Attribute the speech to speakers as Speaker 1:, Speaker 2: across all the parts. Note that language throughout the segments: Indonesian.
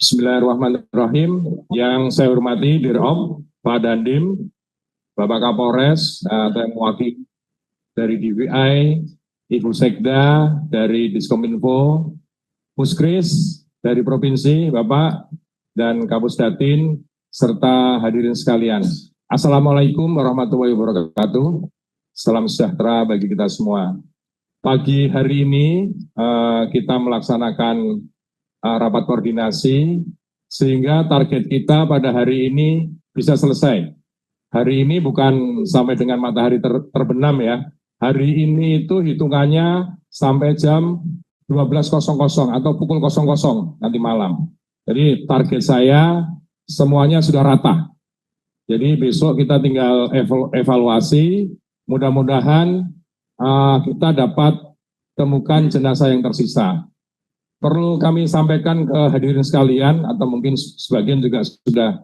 Speaker 1: Bismillahirrahmanirrahim. Yang saya hormati Dirop, Pak Dandim, Bapak Kapolres, atau yang mewakili dari DVI, Ibu Sekda dari Diskominfo, Puskris dari Provinsi, Bapak, dan Kapus Datin, serta hadirin sekalian. Assalamualaikum warahmatullahi wabarakatuh. Salam sejahtera bagi kita semua. Pagi hari ini kita melaksanakan rapat koordinasi, sehingga target kita pada hari ini bisa selesai. Hari ini bukan sampai dengan matahari terbenam ya, hari ini itu hitungannya sampai jam 12.00 atau pukul 00 nanti malam. Jadi target saya semuanya sudah rata. Jadi besok kita tinggal evaluasi, mudah-mudahan kita dapat temukan jenazah yang tersisa. Perlu kami sampaikan ke hadirin sekalian, atau mungkin sebagian juga sudah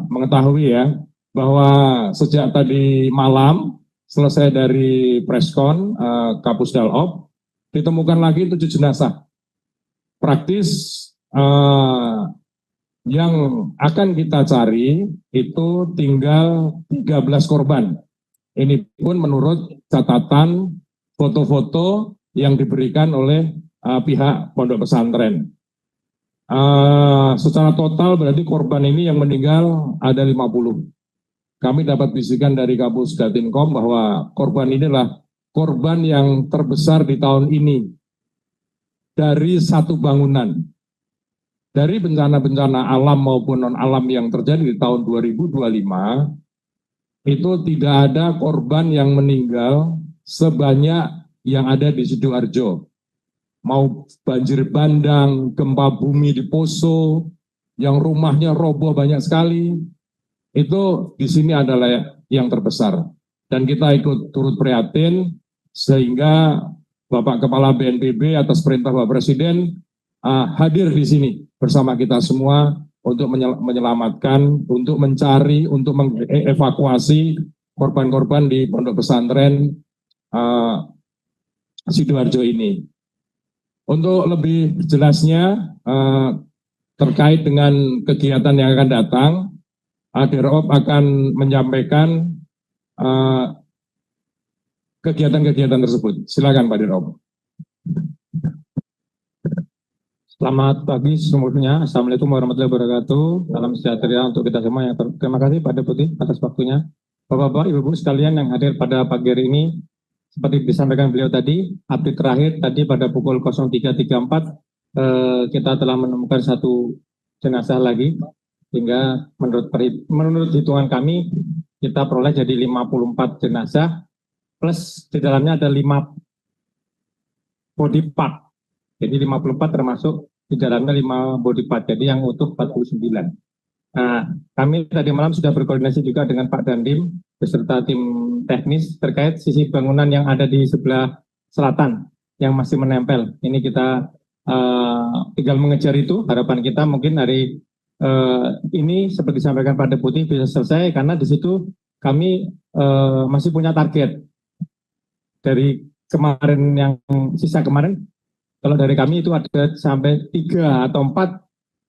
Speaker 1: mengetahui ya, bahwa sejak tadi malam selesai dari preskon Kapus Dalop, ditemukan lagi 7 jenazah. Praktis yang akan kita cari itu tinggal 13 korban. Ini pun menurut catatan foto-foto yang diberikan oleh pihak pondok pesantren. Secara total berarti korban ini yang meninggal ada 50. Kami dapat bisikan dari Kapus Datinkom bahwa korban inilah korban yang terbesar di tahun ini dari satu bangunan. Dari bencana-bencana alam maupun non-alam yang terjadi di tahun 2025, itu tidak ada korban yang meninggal sebanyak yang ada di Sidoarjo. Mau banjir bandang, gempa bumi di Poso, yang rumahnya roboh banyak sekali, itu di sini adalah yang terbesar. Dan kita ikut turut prihatin, sehingga Bapak Kepala BNPB atas perintah Bapak Presiden hadir di sini bersama kita semua untuk menyelamatkan, untuk mencari, untuk mengevakuasi korban-korban di pondok pesantren Sidoarjo ini. Untuk lebih jelasnya terkait dengan kegiatan yang akan datang, Dirop akan menyampaikan kegiatan-kegiatan tersebut. Silakan Pak Dirop.
Speaker 2: Selamat pagi semuanya. Assalamualaikum warahmatullahi wabarakatuh. Salam sejahtera untuk kita semua. Terima kasih Pak Deputi atas waktunya. Bapak-bapak, ibu-ibu sekalian yang hadir pada pagi hari ini, seperti disampaikan beliau tadi, update terakhir tadi pada pukul 03.34 kita telah menemukan satu jenazah lagi, sehingga menurut hitungan kami kita peroleh jadi 54 jenazah, plus di dalamnya ada 5 body part. Jadi 54 termasuk di dalamnya 5 body part, jadi yang utuh 49. Nah, kami tadi malam sudah berkoordinasi juga dengan Pak Dandim beserta tim teknis terkait sisi bangunan yang ada di sebelah selatan yang masih menempel. Ini kita tinggal mengejar itu. Harapan kita mungkin hari ini seperti disampaikan Pak Deputi bisa selesai, karena di situ kami masih punya target dari kemarin, yang sisa kemarin. Kalau dari kami itu ada sampai 3 atau 4,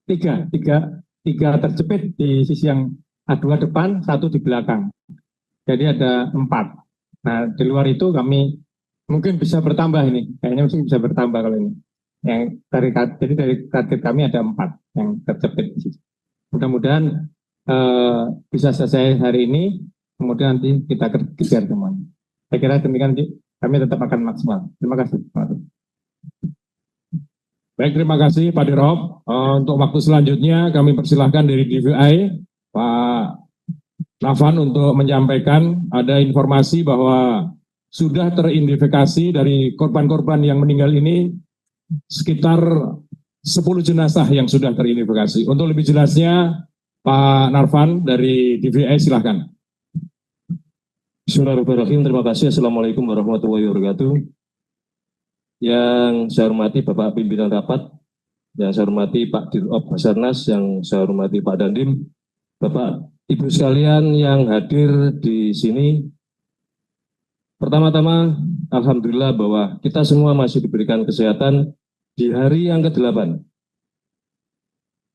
Speaker 2: 3 terjepit di sisi yang A2 depan, 1 di belakang. Jadi ada 4. Nah, di luar itu kami mungkin bisa bertambah ini. Kayaknya mungkin bisa bertambah kalau ini. Jadi dari target kami ada 4 yang terjepit di sisi. Mudah-mudahan bisa selesai hari ini, kemudian nanti kita kejar semuanya. Saya kira demikian, kami tetap akan maksimal. Terima kasih.
Speaker 1: Baik, terima kasih Pak Dirop. Untuk waktu selanjutnya kami persilahkan dari DVI, Pak Nafan, untuk menyampaikan ada informasi bahwa sudah teridentifikasi dari korban-korban yang meninggal ini sekitar 10 jenazah yang sudah teridentifikasi. Untuk lebih jelasnya, Pak Narvan dari DVI, silahkan.
Speaker 3: Bismillahirrahmanirrahim. Terima kasih. Assalamualaikum warahmatullahi wabarakatuh. Yang saya hormati Bapak Pimpinan Rapat, yang saya hormati Pak Dirop Basarnas, yang saya hormati Pak Dandim, Bapak Ibu sekalian yang hadir di sini. Pertama-tama, alhamdulillah bahwa kita semua masih diberikan kesehatan di hari yang ke-8.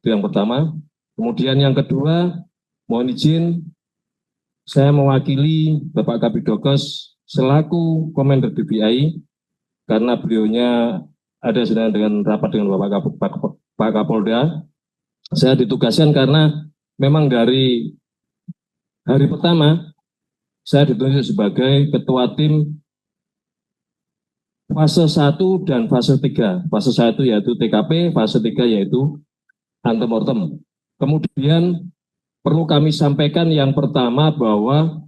Speaker 3: Itu yang pertama. Kemudian yang kedua, mohon izin saya mewakili Bapak Kabidokes selaku Komandan DBI karena beliaunya ada sedang dengan rapat dengan Pak Kapolda. Saya ditugaskan karena memang dari hari pertama saya ditunjuk sebagai ketua tim fase 1 dan fase 3. Fase 1 yaitu TKP, fase 3 yaitu antemortem. Kemudian perlu kami sampaikan yang pertama bahwa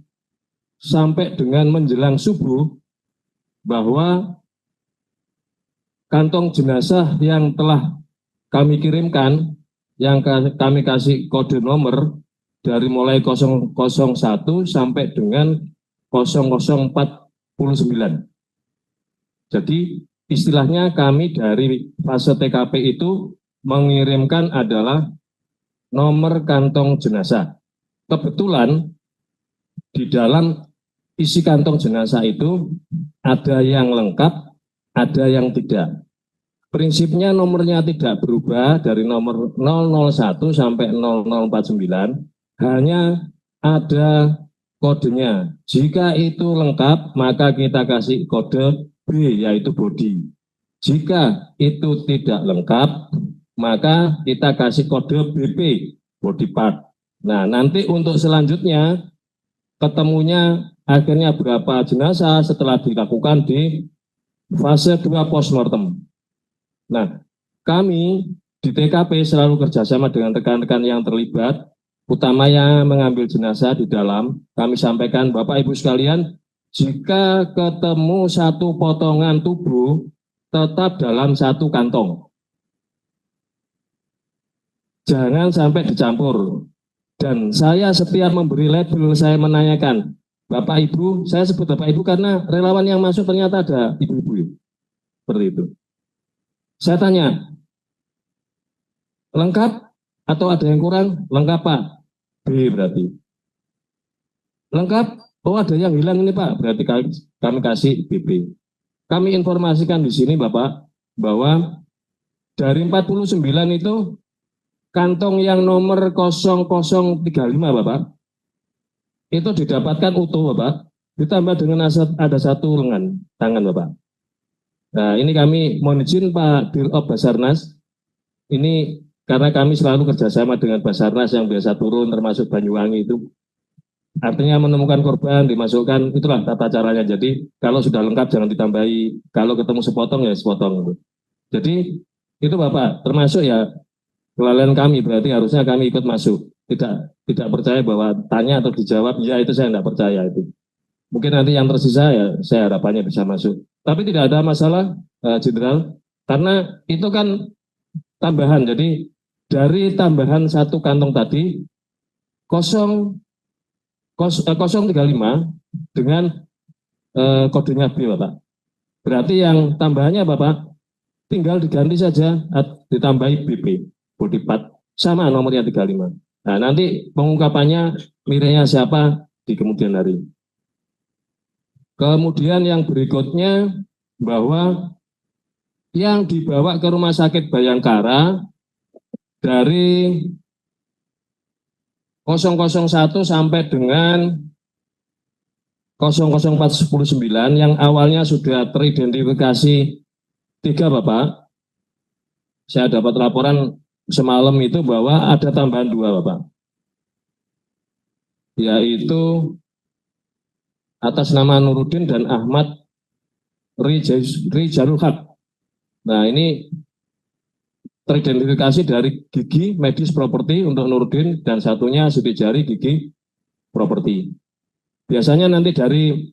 Speaker 3: sampai dengan menjelang subuh bahwa kantong jenazah yang telah kami kirimkan, yang kami kasih kode nomor dari mulai 001 sampai dengan 0049. Jadi istilahnya kami dari fase TKP itu mengirimkan adalah nomor kantong jenazah. Kebetulan di dalam isi kantong jenazah itu ada yang lengkap, ada yang tidak. Prinsipnya nomornya tidak berubah dari nomor 001 sampai 0049, hanya ada kodenya. Jika itu lengkap, maka kita kasih kode B, yaitu body. Jika itu tidak lengkap, maka kita kasih kode BP, body part. Nah, nanti untuk selanjutnya, ketemunya akhirnya berapa jenazah setelah dilakukan di fase 2 postmortem. Nah, kami di TKP selalu kerjasama dengan rekan-rekan yang terlibat, utamanya mengambil jenazah di dalam. Kami sampaikan, Bapak Ibu sekalian, jika ketemu satu potongan tubuh, tetap dalam satu kantong. Jangan sampai dicampur. Dan saya setiap memberi label, saya menanyakan, Bapak Ibu, saya sebut Bapak Ibu karena relawan yang masuk ternyata ada ibu-ibu. Seperti itu. Saya tanya, lengkap atau ada yang kurang? Lengkap Pak. B berarti. Lengkap? Oh ada yang hilang ini Pak, berarti kami kasih BP. Kami informasikan di sini Bapak, bahwa dari 49 itu, kantong yang nomor 0035 Bapak, itu didapatkan utuh Bapak, ditambah dengan ada satu lengan tangan Bapak. Nah ini kami mohon izin Pak Dirop Basarnas, ini karena kami selalu kerjasama dengan Basarnas yang biasa turun termasuk Banyuwangi itu, artinya menemukan korban, dimasukkan, itulah tata caranya. Jadi kalau sudah lengkap jangan ditambahi, kalau ketemu sepotong ya sepotong. Jadi itu Bapak, termasuk ya kelalaian kami, berarti harusnya kami ikut masuk. Tidak percaya bahwa tanya atau dijawab, ya itu saya tidak percaya itu. Mungkin nanti yang tersisa ya saya harapannya bisa masuk. Tapi tidak ada masalah, Jenderal, karena itu kan tambahan. Jadi dari tambahan satu kantong tadi, 035 dengan kodenya B Bapak. Berarti yang tambahannya Bapak tinggal diganti saja, ditambahi BP, body part, sama nomornya 35. Nah nanti pengungkapannya miliknya siapa di kemudian hari. Kemudian yang berikutnya bahwa yang dibawa ke Rumah Sakit Bayangkara dari 001 sampai dengan 00419 yang awalnya sudah teridentifikasi 3 Bapak. Saya dapat laporan semalam itu bahwa ada tambahan 2 Bapak. Yaitu atas nama Nurudin dan Ahmad Rijalul Haq. Nah ini teridentifikasi dari gigi medis properti untuk Nurudin dan satunya sidik jari gigi properti. Biasanya nanti dari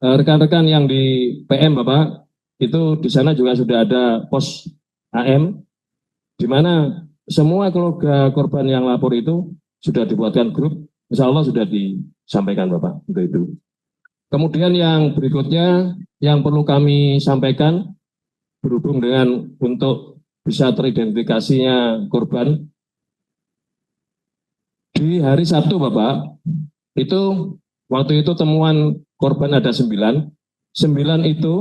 Speaker 3: rekan-rekan yang di PM Bapak, itu di sana juga sudah ada pos AM, di mana semua keluarga korban yang lapor itu sudah dibuatkan grup, insya Allah sudah disampaikan Bapak untuk itu. Kemudian yang berikutnya yang perlu kami sampaikan berhubung dengan untuk bisa teridentifikasinya korban di hari Sabtu Bapak, itu waktu itu temuan korban ada 9 itu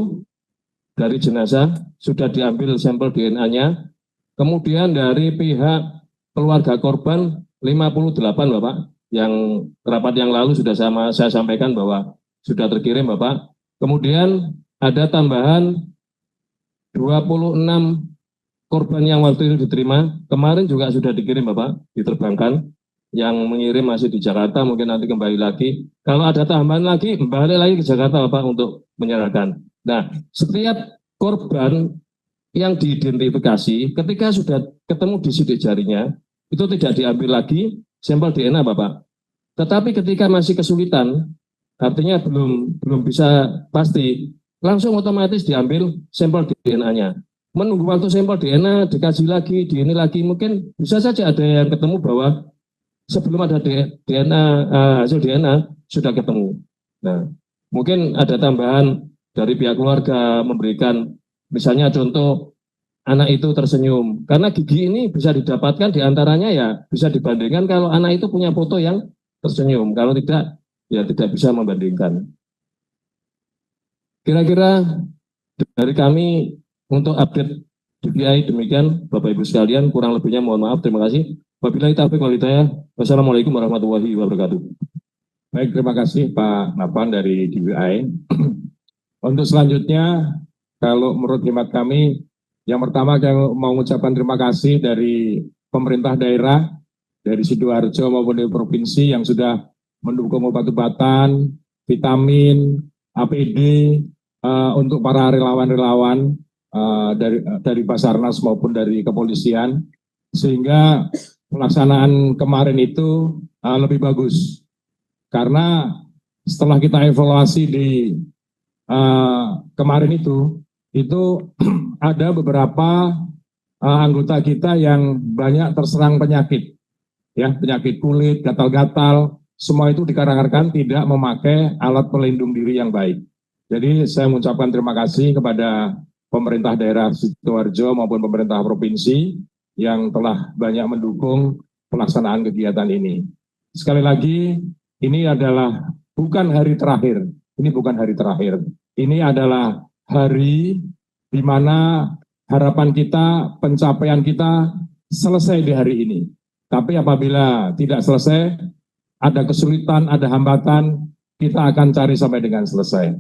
Speaker 3: dari jenazah sudah diambil sampel DNA-nya, kemudian dari pihak keluarga korban 58 Bapak, yang rapat yang lalu sudah saya sampaikan bahwa sudah terkirim Bapak. Kemudian ada tambahan 26 korban yang waktu itu diterima, kemarin juga sudah dikirim Bapak, diterbangkan. Yang mengirim masih di Jakarta, mungkin nanti kembali lagi. Kalau ada tambahan lagi, balik lagi ke Jakarta Bapak untuk menyerahkan. Nah, setiap korban yang diidentifikasi, ketika sudah ketemu di sidik jarinya, itu tidak diambil lagi sampel DNA Bapak. Tetapi ketika masih kesulitan, artinya belum bisa pasti, langsung otomatis diambil sampel DNA-nya. Menunggu waktu sampel DNA dikaji lagi, di ini lagi, mungkin bisa saja ada yang ketemu bahwa sebelum ada DNA, hasil DNA sudah ketemu. Nah, mungkin ada tambahan dari pihak keluarga memberikan, misalnya contoh anak itu tersenyum, karena gigi ini bisa didapatkan diantaranya ya bisa dibandingkan kalau anak itu punya foto yang tersenyum, kalau tidak ya tidak bisa membandingkan. Kira-kira dari kami untuk update DVI demikian, Bapak Ibu sekalian, kurang lebihnya mohon maaf, terima kasih. Wabillahi taufiq wal hidayah. Wassalamualaikum warahmatullahi wabarakatuh.
Speaker 1: Baik, terima kasih Pak Napan dari DWI. Untuk selanjutnya, kalau menurut hemat kami, yang pertama kami mau mengucapkan terima kasih dari pemerintah daerah, dari Sidoarjo maupun dari provinsi yang sudah mendukung obat-obatan, vitamin, APD, untuk para relawan-relawan dari Basarnas maupun dari kepolisian, sehingga pelaksanaan kemarin itu lebih bagus. Karena setelah kita evaluasi di kemarin itu ada beberapa anggota kita yang banyak terserang penyakit, ya, penyakit kulit, gatal-gatal, semua itu dikarenakan tidak memakai alat pelindung diri yang baik. Jadi saya mengucapkan terima kasih kepada pemerintah daerah Sidoarjo maupun pemerintah provinsi yang telah banyak mendukung pelaksanaan kegiatan ini. Sekali lagi, ini adalah bukan hari terakhir. Ini bukan hari terakhir. Ini adalah hari di mana harapan kita, pencapaian kita selesai di hari ini. Tapi apabila tidak selesai, ada kesulitan, ada hambatan, kita akan cari sampai dengan selesai.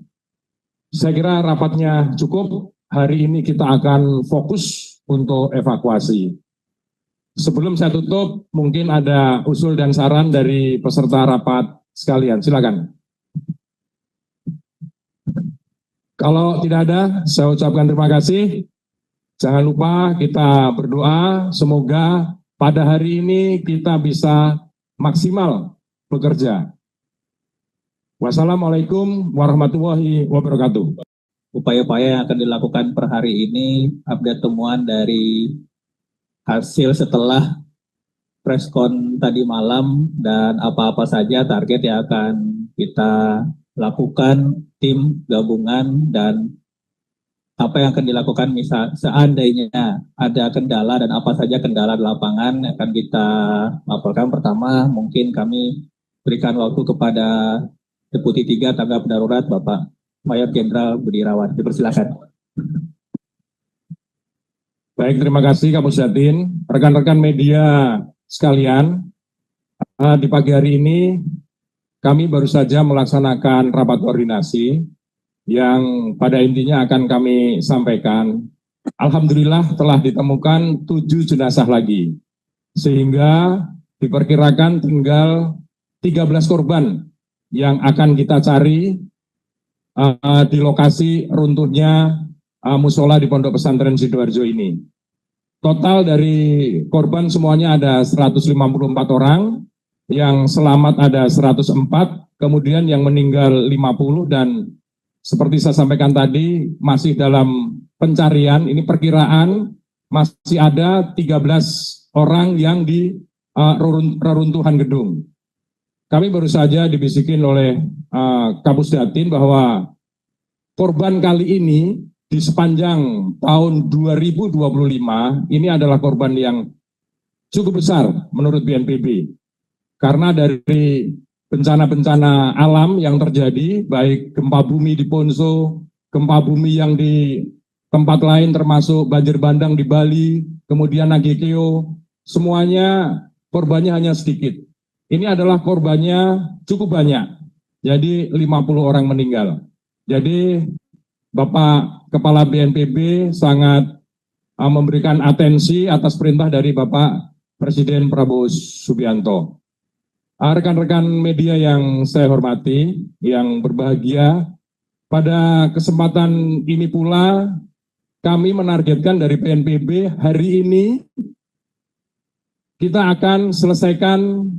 Speaker 1: Saya kira rapatnya cukup. Hari ini kita akan fokus untuk evakuasi. Sebelum saya tutup, mungkin ada usul dan saran dari peserta rapat sekalian. Silakan. Kalau tidak ada, saya ucapkan terima kasih. Jangan lupa kita berdoa, semoga pada hari ini kita bisa maksimal bekerja. Wassalamualaikum warahmatullahi wabarakatuh.
Speaker 4: Upaya-upaya yang akan dilakukan per hari ini, update temuan dari hasil setelah preskon tadi malam, dan apa-apa saja target yang akan kita lakukan tim gabungan, dan apa yang akan dilakukan misal seandainya ada kendala dan apa saja kendala di lapangan akan kita laporkan. Pertama, mungkin kami berikan waktu kepada Deputi 3 Tanggap Darurat Bapak Mayor Jenderal Budi Irawan. Dipersilakan.
Speaker 1: Baik, terima kasih Kak Musdatin. Rekan-rekan media sekalian, di pagi hari ini kami baru saja melaksanakan rapat koordinasi yang pada intinya akan kami sampaikan. Alhamdulillah telah ditemukan 7 jenazah lagi, sehingga diperkirakan tinggal 13 korban yang akan kita cari di lokasi runtuhnya musola di Pondok Pesantren Sidoarjo ini. Total dari korban semuanya ada 154 orang, yang selamat ada 104, kemudian yang meninggal 50, dan seperti saya sampaikan tadi masih dalam pencarian. Ini perkiraan masih ada 13 orang yang di reruntuhan gedung. Kami baru saja dibisikin oleh Kapusdatin bahwa korban kali ini di sepanjang tahun 2025 ini adalah korban yang cukup besar menurut BNPB. Karena dari bencana-bencana alam yang terjadi, baik gempa bumi di Ponso, gempa bumi yang di tempat lain termasuk banjir bandang di Bali, kemudian Nagekeo, semuanya korbannya hanya sedikit. Ini adalah korbannya cukup banyak. Jadi 50 orang meninggal. Jadi Bapak Kepala BNPB sangat memberikan atensi atas perintah dari Bapak Presiden Prabowo Subianto. Rekan-rekan media yang saya hormati, yang berbahagia, pada kesempatan ini pula kami menargetkan dari BNPB hari ini kita akan selesaikan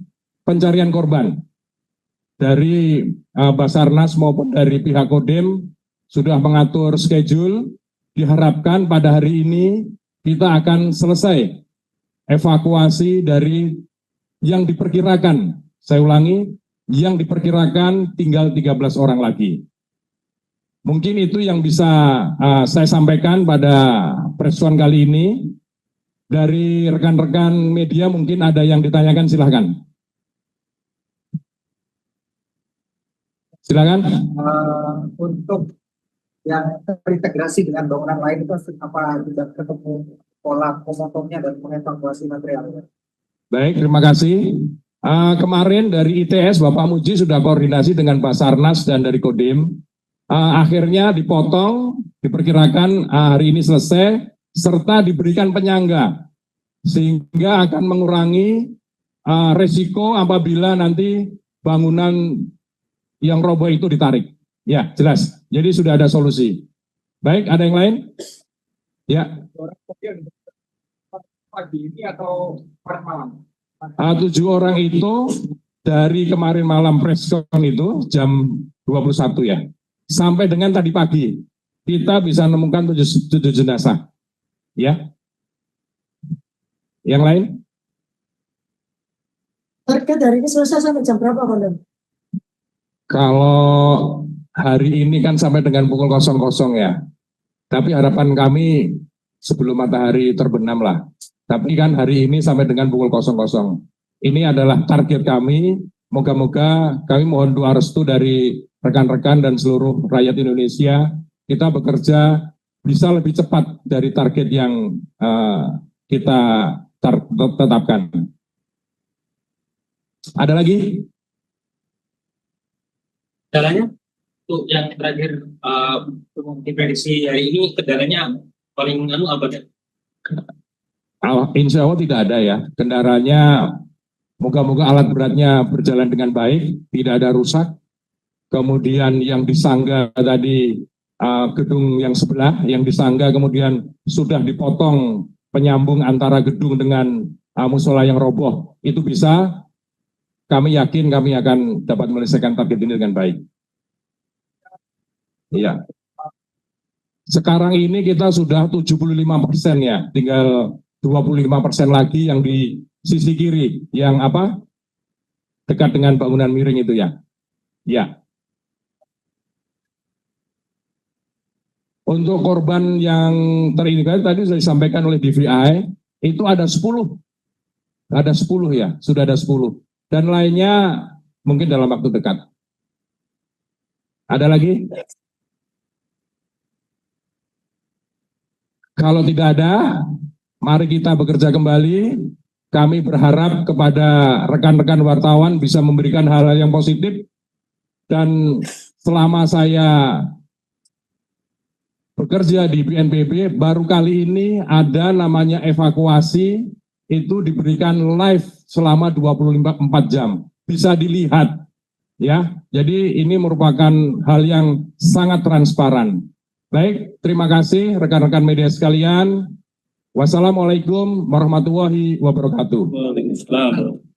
Speaker 1: pencarian korban. Dari Basarnas maupun dari pihak Kodim sudah mengatur schedule, diharapkan pada hari ini kita akan selesai evakuasi dari yang diperkirakan, saya ulangi, yang diperkirakan tinggal 13 orang lagi. Mungkin itu yang bisa saya sampaikan pada press-con kali ini. Dari rekan-rekan media mungkin ada yang ditanyakan, silahkan. Silakan.
Speaker 5: Untuk yang terintegrasi dengan bangunan lain itu apa tidak ketemu pola komotornya dan mengevakuasi material?
Speaker 1: Baik, terima kasih. Kemarin dari ITS Bapak Muji sudah koordinasi dengan Basarnas dan dari Kodim. Akhirnya dipotong, diperkirakan hari ini selesai, serta diberikan penyangga, sehingga akan mengurangi resiko apabila nanti bangunan yang roboh itu ditarik. Ya, jelas. Jadi sudah ada solusi. Baik, ada yang lain? Ya.
Speaker 5: Pagi ini atau malam?
Speaker 1: 7 orang itu dari kemarin malam preskon itu jam 21 ya. Sampai dengan tadi pagi kita bisa menemukan 7 jenazah. Ya. Yang lain?
Speaker 6: Target hari ini selesai sampai jam berapa, Kodim?
Speaker 1: Kalau hari ini kan sampai dengan pukul 00 ya. Tapi harapan kami sebelum matahari terbenam lah. Tapi kan hari ini sampai dengan pukul 00. Ini adalah target kami. Moga-moga kami mohon doa restu dari rekan-rekan dan seluruh rakyat Indonesia. Kita bekerja bisa lebih cepat dari target yang kita tetapkan. Ada lagi?
Speaker 7: Kendalanya untuk yang terakhir diprediksi hari ini kendalanya paling apa deh?
Speaker 1: Insya Allah tidak ada ya. Kendaraannya moga-moga alat beratnya berjalan dengan baik, tidak ada rusak. Kemudian yang disangga tadi gedung yang sebelah, yang disangga kemudian sudah dipotong penyambung antara gedung dengan musola yang roboh. Itu bisa. Kami yakin kami akan dapat menyelesaikan target ini dengan baik. Iya. Sekarang ini kita sudah 75% ya, tinggal 25% lagi yang di sisi kiri, yang apa? Dekat dengan bangunan miring itu ya. Ya. Untuk korban yang terindikasi tadi sudah disampaikan oleh DVI, itu ada 10. Ada 10 ya, sudah ada 10. Dan lainnya mungkin dalam waktu dekat. Ada lagi? Kalau tidak ada, mari kita bekerja kembali. Kami berharap kepada rekan-rekan wartawan bisa memberikan hal-hal yang positif. Dan selama saya bekerja di BNPB, baru kali ini ada namanya evakuasi, itu diberikan live selama 24 jam. Bisa dilihat ya. Jadi ini merupakan hal yang sangat transparan. Baik, terima kasih rekan-rekan media sekalian. Wassalamualaikum warahmatullahi wabarakatuh.
Speaker 7: Waalaikumsalam.